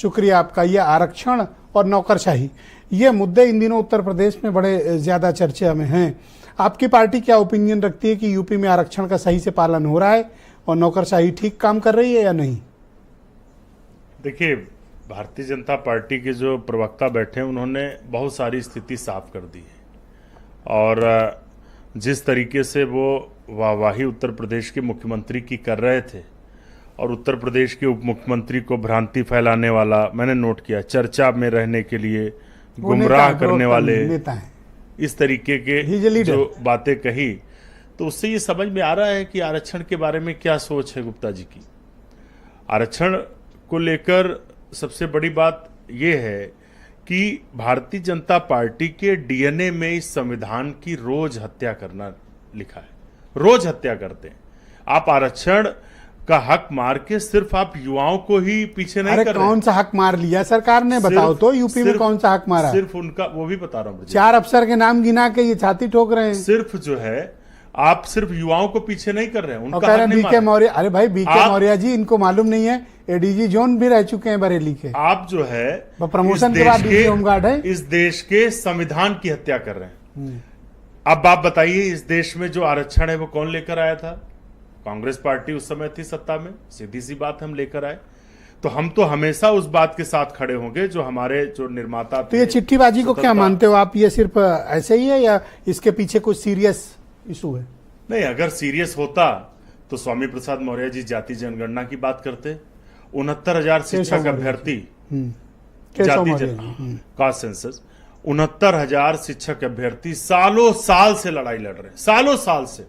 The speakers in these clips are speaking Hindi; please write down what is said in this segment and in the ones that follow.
शुक्रिया आपका। ये आरक्षण और नौकरशाही, ये मुद्दे इन दिनों उत्तर प्रदेश में बड़े ज्यादा चर्चा में हैं। आपकी पार्टी क्या ओपिनियन रखती है कि यूपी में आरक्षण का सही से पालन हो रहा है और नौकरशाही ठीक काम कर रही है या नहीं? देखिए, भारतीय जनता पार्टी के जो प्रवक्ता बैठे हैं उन्होंने बहुत सारी स्थिति साफ कर दी है और जिस तरीके से वो वाहवाही उत्तर प्रदेश के मुख्यमंत्री की कर रहे थे और उत्तर प्रदेश के उप मुख्यमंत्री को भ्रांति फैलाने वाला मैंने नोट किया, चर्चा में रहने के लिए गुमराह करने वाले नेता हैं, इस तरीके के जो बातें कही, तो उससे ये समझ में आ रहा है कि आरक्षण के बारे में क्या सोच है गुप्ता जी की। आरक्षण को लेकर सबसे बड़ी बात यह है कि भारतीय जनता पार्टी के डीएनए में इस संविधान की रोज हत्या करना लिखा है, रोज हत्या करते हैं। आप आरक्षण का हक मार के सिर्फ आप युवाओं को ही पीछे नहीं कर रहे। कौन सा हक मार लिया सरकार ने, बताओ तो यूपी में कौन सा हक मारा? सिर्फ उनका, वो भी बता रहा हूं, 4 अफसर के नाम गिना के ये छाती ठोक रहे हैं। सिर्फ जो है आप सिर्फ युवाओं को पीछे नहीं कर रहे हैं, उनका हक नहीं बीके मौर्य, अरे भाई बीके मौर्य जी, इनको मालूम नहीं है एडीजी जोन भी रह चुके हैं बरेली के। आप जो है प्रमोशन के बाद डीजी होमगार्ड है, इस देश के संविधान की हत्या कर रहे हैं। अब आप बताइए, इस देश में जो आरक्षण है वो कौन लेकर आया था? कांग्रेस पार्टी उस समय थी सत्ता में, सीधी सी बात हम लेकर आए। तो हम तो हमेशा उस बात के साथ खड़े होंगे जो हमारे जो निर्माता थे। तो ये चिट्ठीबाजी को क्या मानते हो आप? ये सिर्फ ऐसे ही है या इसके पीछे कुछ सीरियस इशू है? नहीं, अगर सीरियस होता तो स्वामी प्रसाद मौर्य जी जाति जनगणना की बात करते। 69,000 शिक्षक अभ्यर्थी, जाति कास्ट सेंसस, 69,000 शिक्षक अभ्यर्थी सालों साल से लड़ाई लड़ रहे हैं, सालों साल से,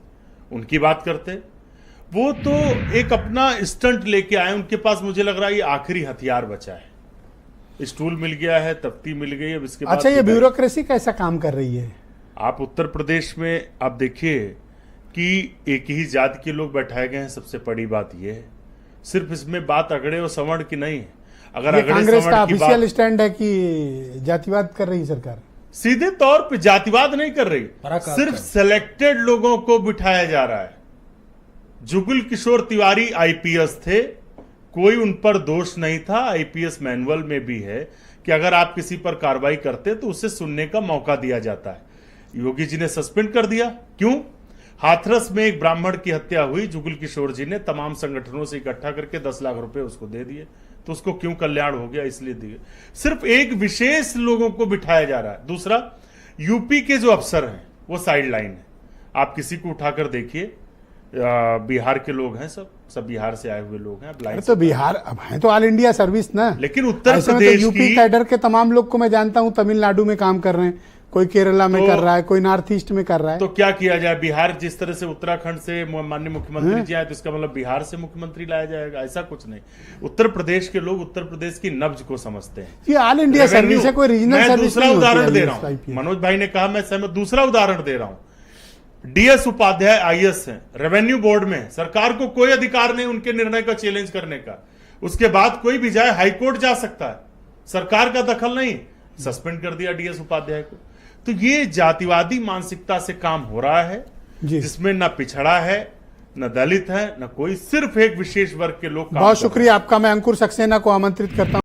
उनकी बात करते। वो तो एक अपना स्टंट लेके आए, उनके पास मुझे लग रहा है ये आखिरी हथियार बचा है। स्टूल मिल गया है, तख्ती मिल गई, अब इसके बाद अच्छा, ये ब्यूरोक्रेसी कैसा काम कर रही है? आप उत्तर प्रदेश में आप देखिए कि एक ही जाति के लोग बैठाए गए हैं। सबसे बड़ी बात यह है, सिर्फ इसमें बात अगड़े और सवर्ण की नहीं है। अगर अगड़े कांग्रेस का सवर्ण की ऑफिशियल स्टैंड है कि जातिवाद कर रही सरकार? सीधे तौर पे जातिवाद नहीं कर रही, सिर्फ सिलेक्टेड लोगों को बिठाया जा रहा है। जुगल किशोर तिवारी आईपीएस थे, कोई उन पर दोष नहीं था। आईपीएस मैनुअल में भी है कि अगर आप किसी पर कार्रवाई करते तो उसे सुनने का मौका दिया जाता है। योगी जी ने सस्पेंड कर दिया, क्यों? हाथरस में एक ब्राह्मण की हत्या हुई, जुगल किशोर जी ने तमाम संगठनों से इकट्ठा करके 10 लाख रुपए उसको दे दिए, तो उसको क्यों कल्याण हो गया? इसलिए दिए। सिर्फ एक विशेष लोगों को बिठाया जा रहा है। दूसरा, यूपी के जो अफसर हैं वो साइड लाइन है। आप किसी को उठाकर देखिए, बिहार के लोग हैं, सब बिहार से आए हुए लोग हैं। तो बिहार अब है तो ऑल इंडिया सर्विस ना, लेकिन उत्तर प्रदेश तो यूपी कैडर के तमाम लोग को मैं जानता हूं तमिलनाडु में काम कर रहे हैं, कोई केरला में कर रहा है, कोई नॉर्थ ईस्ट में कर रहा है। तो क्या किया जाए? बिहार जिस तरह से उत्तराखंड से माननीय मुख्यमंत्री जी आए, तो इसका मतलब बिहार से मुख्यमंत्री लाया जाएगा? ऐसा कुछ नहीं। उत्तर प्रदेश के लोग उत्तर प्रदेश की नब्ज को समझते हैं। ये ऑल इंडिया सर्विस है, कोई रीजनल सर्विस। दूसरा उदाहरण दे रहा हूं, मनोज भाई ने कहा, मैं सहमत। दूसरा उदाहरण दे रहा हूं, डीएस उपाध्याय आईएएस हैं, रेवेन्यू बोर्ड में, सरकार को कोई अधिकार नहीं उनके निर्णय का चैलेंज करने का। उसके बाद कोई भी जाए हाईकोर्ट जा सकता है, सरकार का दखल नहीं। सस्पेंड कर दिया डीएस उपाध्याय को। तो ये जातिवादी मानसिकता से काम हो रहा है, जिसमें न पिछड़ा है, न दलित है, न कोई, सिर्फ एक विशेष वर्ग के लोग। बहुत शुक्रिया आपका। मैं अंकुर सक्सेना को आमंत्रित करता हूं।